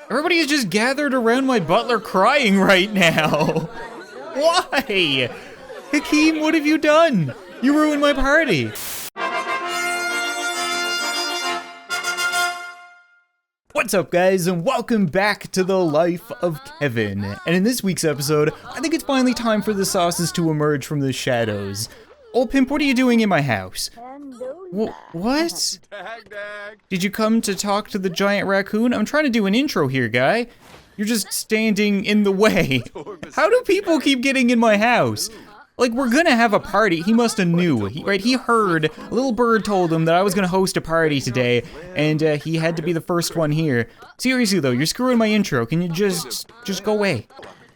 Everybody is just gathered around my butler crying right now. Why? Hakeem, what have you done? You ruined my party. What's up, guys, and welcome back to the life of Kevin. And in this week's episode, I think it's finally time for the sauces to emerge from the shadows. Old Pimp, what are you doing in my house? What? Did you come to talk to the giant raccoon? I'm trying to do an intro here, guy. You're just standing in the way. How do people keep getting in my house? Like, we're gonna have a party. He must have knew, right? He heard, a little bird told him that I was gonna host a party today, and he had to be the first one here. Seriously though, you're screwing my intro. Can you just go away?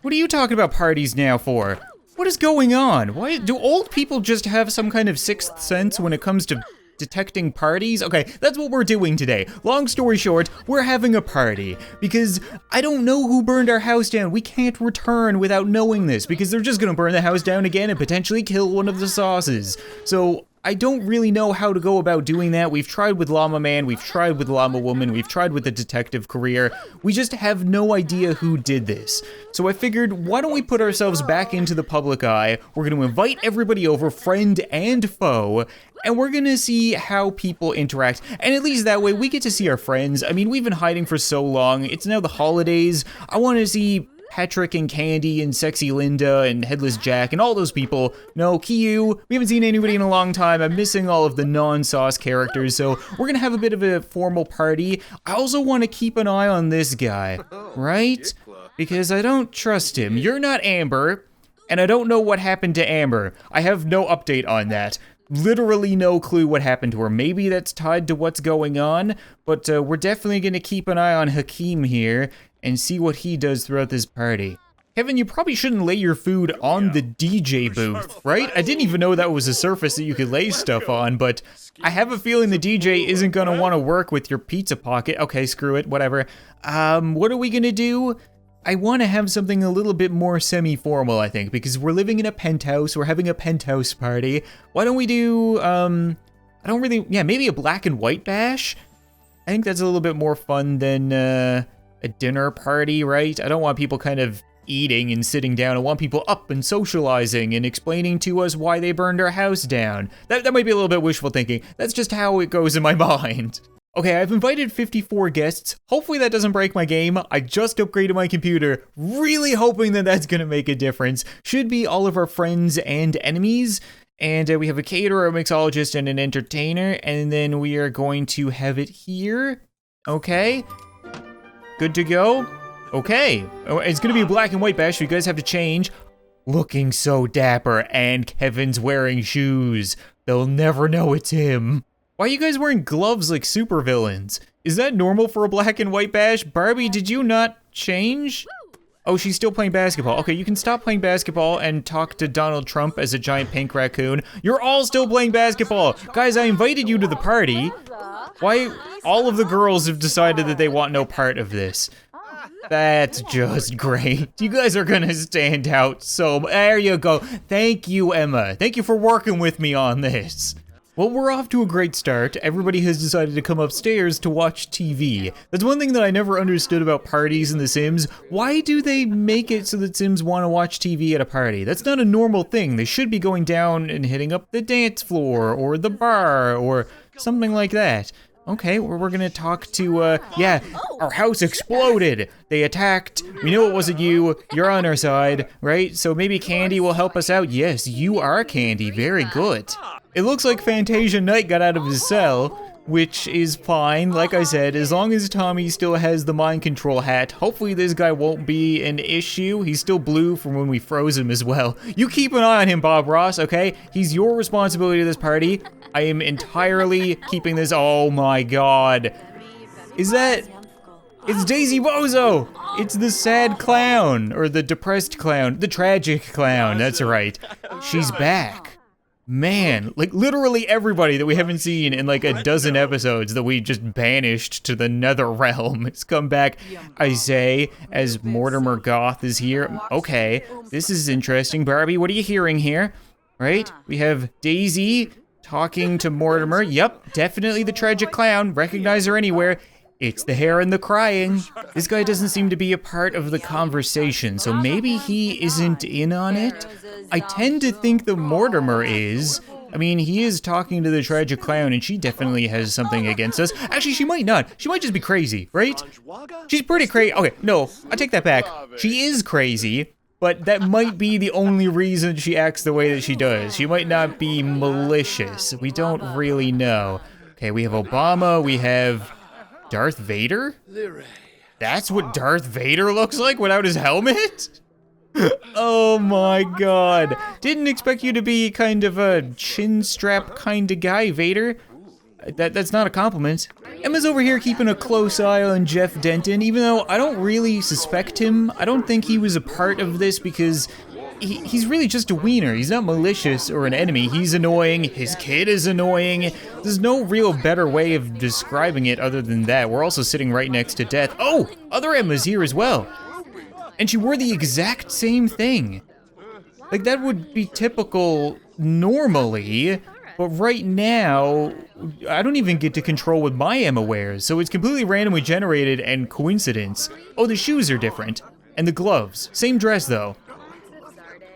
What are you talking about parties now for? What is going on? Why do old people just have some kind of sixth sense when it comes to detecting parties? Okay, that's what we're doing today. Long story short, we're having a party because I don't know who burned our house down. We can't return without knowing this because they're just gonna burn the house down again and potentially kill one of the sauces. So I don't really know how to go about doing that. We've tried with Llama Man, we've tried with Llama Woman, we've tried with the detective career. We just have no idea who did this. So I figured, why don't we put ourselves back into the public eye? We're gonna invite everybody over, friend and foe, and we're gonna see how people interact. And at least that way we get to see our friends. I mean, we've been hiding for so long. It's now the holidays. I wanna see Patrick and Candy and Sexy Linda and Headless Jack and all those people. No, Kiyu, we haven't seen anybody in a long time. I'm missing all of the non-sauce characters, so we're gonna have a bit of a formal party. I also want to keep an eye on this guy, right? Because I don't trust him. You're not Amber, and I don't know what happened to Amber. I have no update on that. Literally no clue what happened to her. Maybe that's tied to what's going on, but we're definitely gonna keep an eye on Hakeem here and see what he does throughout this party. Kevin, you probably shouldn't lay your food on the DJ booth, right? I didn't even know that was a surface that you could lay stuff on, but I have a feeling the DJ isn't gonna wanna work with your pizza pocket. Okay, screw it, whatever. What are we gonna do? I wanna have something a little bit more semi-formal, I think, because we're living in a penthouse, we're having a penthouse party. Why don't we do, maybe a black and white bash? I think that's a little bit more fun than, a dinner party, right? I don't want people kind of eating and sitting down. I want people up and socializing and explaining to us why they burned our house down. That might be a little bit wishful thinking. That's just how it goes in my mind. Okay, I've invited 54 guests. Hopefully that doesn't break my game. I just upgraded my computer, really hoping that that's gonna make a difference. Should be all of our friends and enemies. And we have a caterer, a mixologist, and an entertainer. And then we are going to have it here. Okay. Good to go? Okay. Oh, it's gonna be a black and white bash, so you guys have to change. Looking so dapper, and Kevin's wearing shoes. They'll never know it's him. Why are you guys wearing gloves like supervillains? Is that normal for a black and white bash? Barbie, did you not change? Oh, she's still playing basketball. Okay, you can stop playing basketball and talk to Donald Trump as a giant pink raccoon. You're all still playing basketball. Guys, I invited you to the party. Why all of the girls have decided that they want no part of this? That's just great. You guys are gonna stand out so there you go. Thank you, Emma. Thank you for working with me on this. Well, we're off to a great start. Everybody has decided to come upstairs to watch TV. That's one thing that I never understood about parties in The Sims. Why do they make it so that Sims want to watch TV at a party? That's not a normal thing. They should be going down and hitting up the dance floor or the bar or something like that. Okay, we're gonna talk to, our house exploded. They attacked. We know it wasn't you. You're on our side, right? So maybe Candy will help us out. Yes, you are Candy. Very good. It looks like Fantasia Knight got out of his cell, which is fine. Like I said, as long as Tommy still has the mind control hat, hopefully this guy won't be an issue. He's still blue from when we froze him as well. You keep an eye on him, Bob Ross, okay? He's your responsibility to this party. I am entirely keeping this. Oh my god. Is that... It's Daisy Bozo! It's the sad clown, or the depressed clown, the tragic clown, that's right. She's back. Man, like literally everybody that we haven't seen in like a dozen episodes that we just banished to the nether realm has come back, I say, as Mortimer Goth is here. Okay, this is interesting. Barbie, what are you hearing here? Right? We have Daisy talking to Mortimer. Yep, definitely the tragic clown. Recognize her anywhere. It's the hair and the crying. This guy doesn't seem to be a part of the conversation, so maybe he isn't in on it. I tend to think the Mortimer is. I mean, he is talking to the tragic clown, and she definitely has something against us. Actually, she might not. She might just be crazy, right? She's pretty crazy. Okay, no, I take that back. She is crazy, but that might be the only reason she acts the way that she does. She might not be malicious. We don't really know. Okay, we have Obama, we have Darth Vader? That's what Darth Vader looks like without his helmet? Oh my god. Didn't expect you to be kind of a chin strap kind of guy, Vader. That's not a compliment. Emma's over here keeping a close eye on Jeff Denton, even though I don't really suspect him. I don't think he was a part of this because he's really just a wiener. He's not malicious or an enemy. He's annoying. His kid is annoying. There's no real better way of describing it other than that. We're also sitting right next to Death. Oh, other Emma's here as well. And she wore the exact same thing. Like, that would be typical normally, but right now, I don't even get to control what my Emma wears, so it's completely randomly generated and coincidence. Oh, the shoes are different. And the gloves. Same dress, though.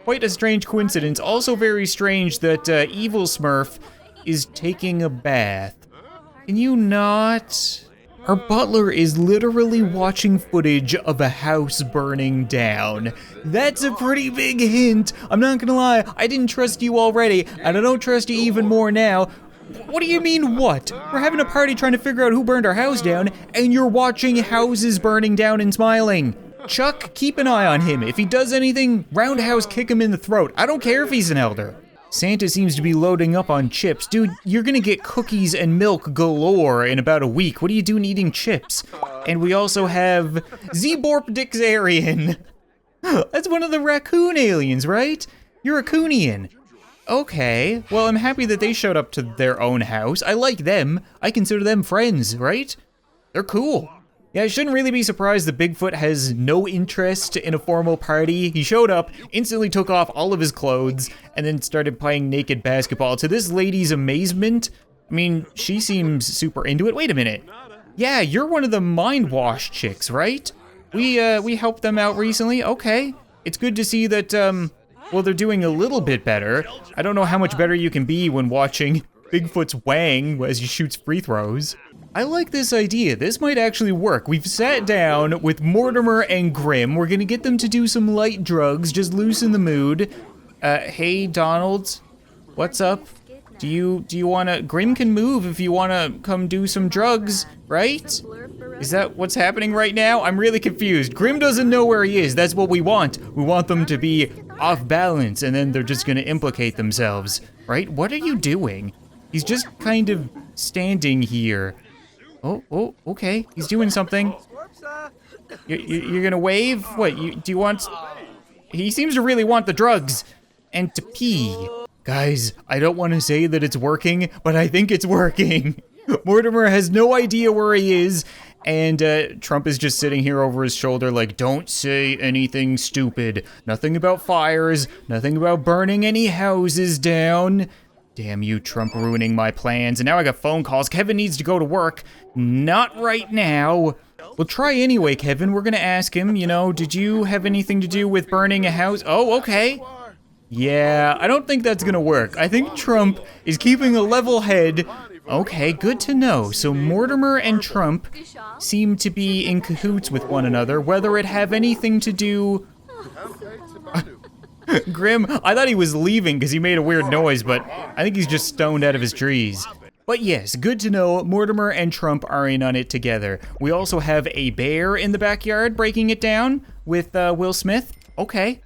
Quite a strange coincidence. Also very strange that Evil Smurf is taking a bath. Can you not? Her butler is literally watching footage of a house burning down. That's a pretty big hint. I'm not gonna lie, I didn't trust you already, and I don't trust you even more now. What do you mean, what? We're having a party trying to figure out who burned our house down, and you're watching houses burning down and smiling. Chuck, keep an eye on him. If he does anything, roundhouse kick him in the throat. I don't care if he's an elder. Santa seems to be loading up on chips. Dude, you're gonna get cookies and milk galore in about a week. What are you doing eating chips? And we also have Zeborp Dixarian. That's one of the raccoon aliens, right? You're a Coonian. Okay, well, I'm happy that they showed up to their own house. I like them. I consider them friends, right? They're cool. Yeah, I shouldn't really be surprised that Bigfoot has no interest in a formal party. He showed up, instantly took off all of his clothes, and then started playing naked basketball. To this lady's amazement, I mean, she seems super into it. Wait a minute. Yeah, you're one of the Mind Wash chicks, right? We helped them out recently. Okay. It's good to see that, well, they're doing a little bit better. I don't know how much better you can be when watching Bigfoot's wang as he shoots free throws. I like this idea. This might actually work. We've sat down with Mortimer and Grim. We're gonna get them to do some light drugs, just loosen the mood. Hey, Donald, what's up? Do you wanna, Grim can move if you wanna come do some drugs, right? Is that what's happening right now? I'm really confused. Grim doesn't know where he is. That's what we want. We want them to be off balance and then they're just gonna implicate themselves, right? What are you doing? He's just kind of standing here. Oh, okay. He's doing something. You're gonna wave? What, do you want... He seems to really want the drugs. And to pee. Guys, I don't want to say that it's working, but I think it's working. Mortimer has no idea where he is, and Trump is just sitting here over his shoulder like, don't say anything stupid. Nothing about fires, nothing about burning any houses down. Damn you, Trump, ruining my plans. And now I got phone calls. Kevin needs to go to work. Not right now. We'll try anyway, Kevin. We're gonna ask him, you know, did you have anything to do with burning a house? Oh, okay. Yeah, I don't think that's gonna work. I think Trump is keeping a level head. Okay, good to know. So Mortimer and Trump seem to be in cahoots with one another, whether it have anything to do... Grim, I thought he was leaving because he made a weird noise, but I think he's just stoned out of his trees. But yes, good to know Mortimer and Trump are in on it together. We also have a bear in the backyard breaking it down with Will Smith. Okay.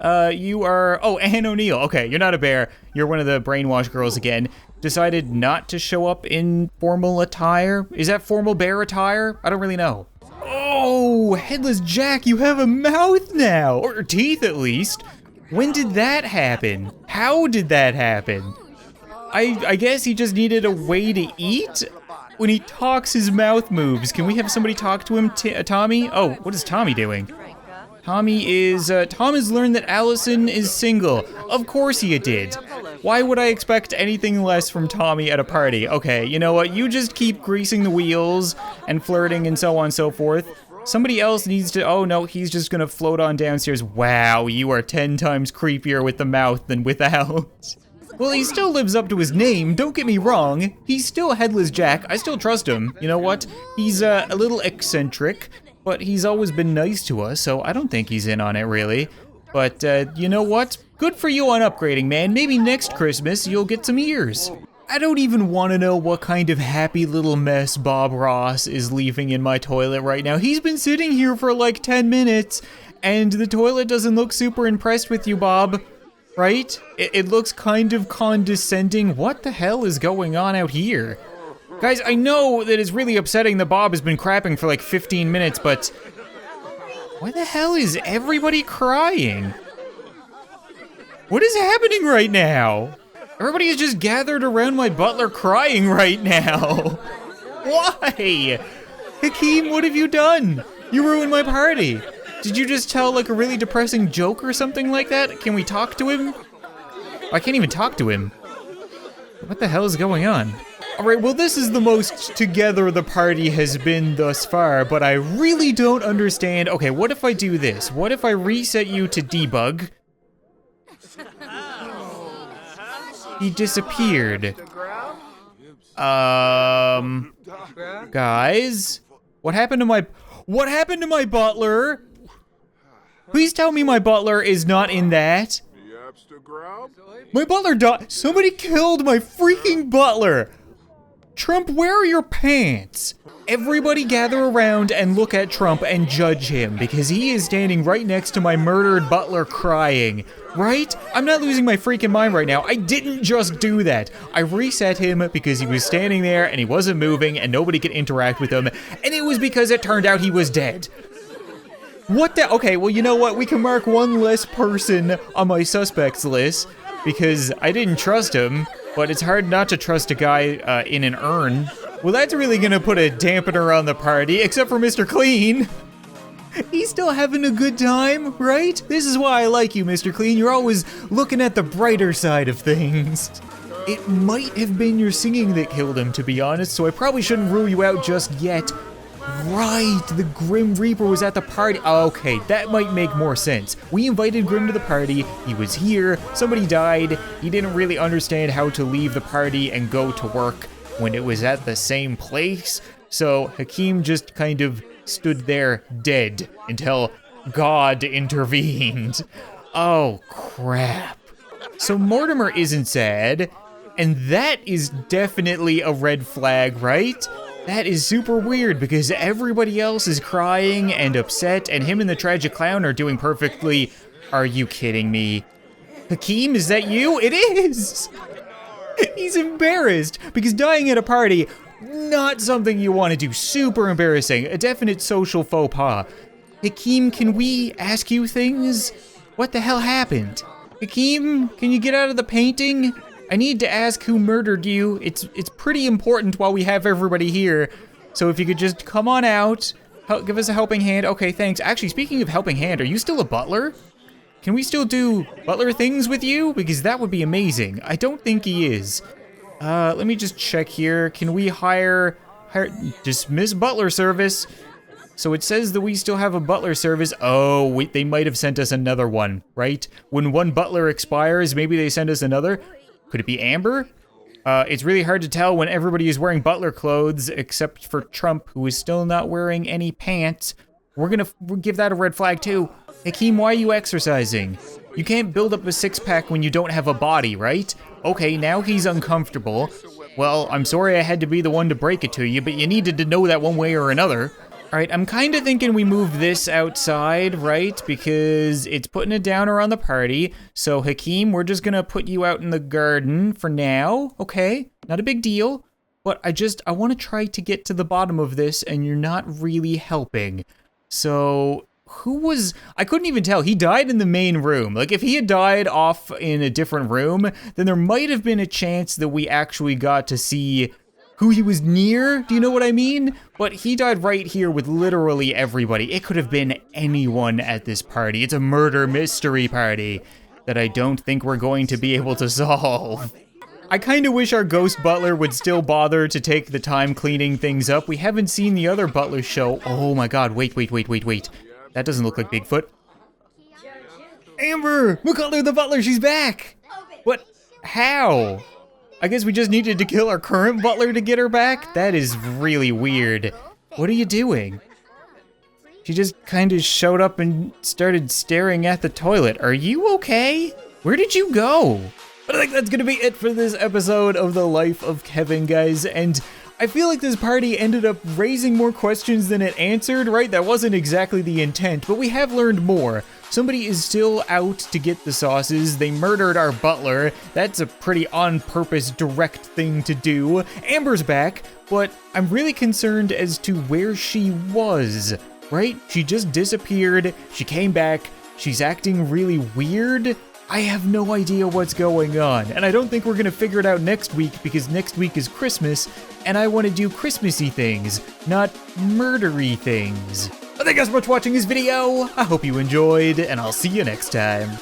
You are, oh, Anne O'Neill. Okay, you're not a bear. You're one of the brainwash girls again. Decided not to show up in formal attire. Is that formal bear attire? I don't really know. Oh, Headless Jack, you have a mouth now, or teeth at least. When did that happen? How did that happen? I guess he just needed a way to eat? When he talks, his mouth moves. Can we have somebody talk to him, Tommy? Oh, what is Tommy doing? Tom has learned that Allison is single. Of course he did. Why would I expect anything less from Tommy at a party? Okay, you know what? You just keep greasing the wheels and flirting and so on and so forth. Somebody else needs to, oh no, he's just gonna float on downstairs. Wow, you are 10 times creepier with the mouth than without. Well, he still lives up to his name, don't get me wrong. He's still Headless Jack, I still trust him. You know what? He's a little eccentric, but he's always been nice to us, so I don't think he's in on it really. But you know what? Good for you on upgrading, man. Maybe next Christmas you'll get some ears. I don't even want to know what kind of happy little mess Bob Ross is leaving in my toilet right now. He's been sitting here for like 10 minutes, and the toilet doesn't look super impressed with you, Bob. Right? It looks kind of condescending. What the hell is going on out here? Guys, I know that it's really upsetting that Bob has been crapping for like 15 minutes, but why the hell is everybody crying? What is happening right now? Everybody is just gathered around my butler crying right now. Why? Hakeem, what have you done? You ruined my party. Did you just tell like a really depressing joke or something like that? Can we talk to him? I can't even talk to him. What the hell is going on? All right, well, this is the most together the party has been thus far, but I really don't understand. Okay, what if I do this? What if I reset you to debug? He disappeared. Guys, what happened to my butler? Please tell me my butler is not in that. My butler died. Somebody killed my freaking butler. Trump, where are your pants? Everybody gather around and look at Trump and judge him because he is standing right next to my murdered butler crying, right? I'm not losing my freaking mind right now. I didn't just do that. I reset him because he was standing there and he wasn't moving and nobody could interact with him, and it was because it turned out he was dead. What the? Okay, well, you know what? We can mark one less person on my suspects list because I didn't trust him, but it's hard not to trust a guy in an urn. Well, that's really gonna put a dampener on the party, except for Mr. Clean. He's still having a good time, right? This is why I like you, Mr. Clean. You're always looking at the brighter side of things. It might have been your singing that killed him, to be honest, so I probably shouldn't rule you out just yet. Right, the Grim Reaper was at the party. Okay, that might make more sense. We invited Grim to the party, he was here, somebody died, he didn't really understand how to leave the party and go to work when it was at the same place, so Hakeem just kind of stood there dead until God intervened. Oh, crap. So Mortimer isn't sad, and that is definitely a red flag, right? That is super weird because everybody else is crying and upset and him and the tragic clown are doing perfectly. Are you kidding me? Hakeem, is that you? It is! He's embarrassed because dying at a party, not something you want to do. Super embarrassing. A definite social faux pas. Hakeem, can we ask you things? What the hell happened? Hakeem, can you get out of the painting? I need to ask who murdered you. It's pretty important while we have everybody here. So if you could just come on out, give us a helping hand. Okay, thanks. Actually, speaking of helping hand, are you still a butler? Can we still do butler things with you? Because that would be amazing. I don't think he is. Let me just check here. Can we hire dismiss butler service? So it says that we still have a butler service. Oh, wait, they might have sent us another one, right? When one butler expires, maybe they send us another. Could it be Amber? It's really hard to tell when everybody is wearing butler clothes, except for Trump, who is still not wearing any pants. We're gonna give that a red flag too. Hakeem, why are you exercising? You can't build up a six-pack when you don't have a body, right? Okay, now he's uncomfortable. Well, I'm sorry I had to be the one to break it to you, but you needed to know that one way or another. All right, I'm kind of thinking we move this outside, right? Because it's putting a downer on the party. So Hakeem, we're just gonna put you out in the garden for now, okay? Not a big deal. But I want to try to get to the bottom of this, and you're not really helping. So I couldn't even tell. He died in the main room. Like, if he had died off in a different room, then there might have been a chance that we actually got to see who he was near, do you know what I mean? But he died right here with literally everybody. It could have been anyone at this party. It's a murder mystery party. that I don't think we're going to be able to solve. I kinda wish our ghost butler would still bother to take the time cleaning things up. We haven't seen the other butlers show. Oh my god, wait. That doesn't look like Bigfoot. Amber! McCullough the butler, she's back! What? How? I guess we just needed to kill our current butler to get her back? That is really weird. What are you doing? She just kinda showed up and started staring at the toilet. Are you okay? Where did you go? But I think that's gonna be it for this episode of The Life of Kevin, guys, and I feel like this party ended up raising more questions than it answered, right? That wasn't exactly the intent, but we have learned more. Somebody is still out to get the sauces. They murdered our butler. That's a pretty on-purpose, direct thing to do. Amber's back, but I'm really concerned as to where she was, right? She just disappeared. She came back. She's acting really weird. I have no idea what's going on, and I don't think we're gonna figure it out next week because next week is Christmas, and I want to do Christmassy things, not murdery things. Thank you guys so much for watching this video. I hope you enjoyed, and I'll see you next time.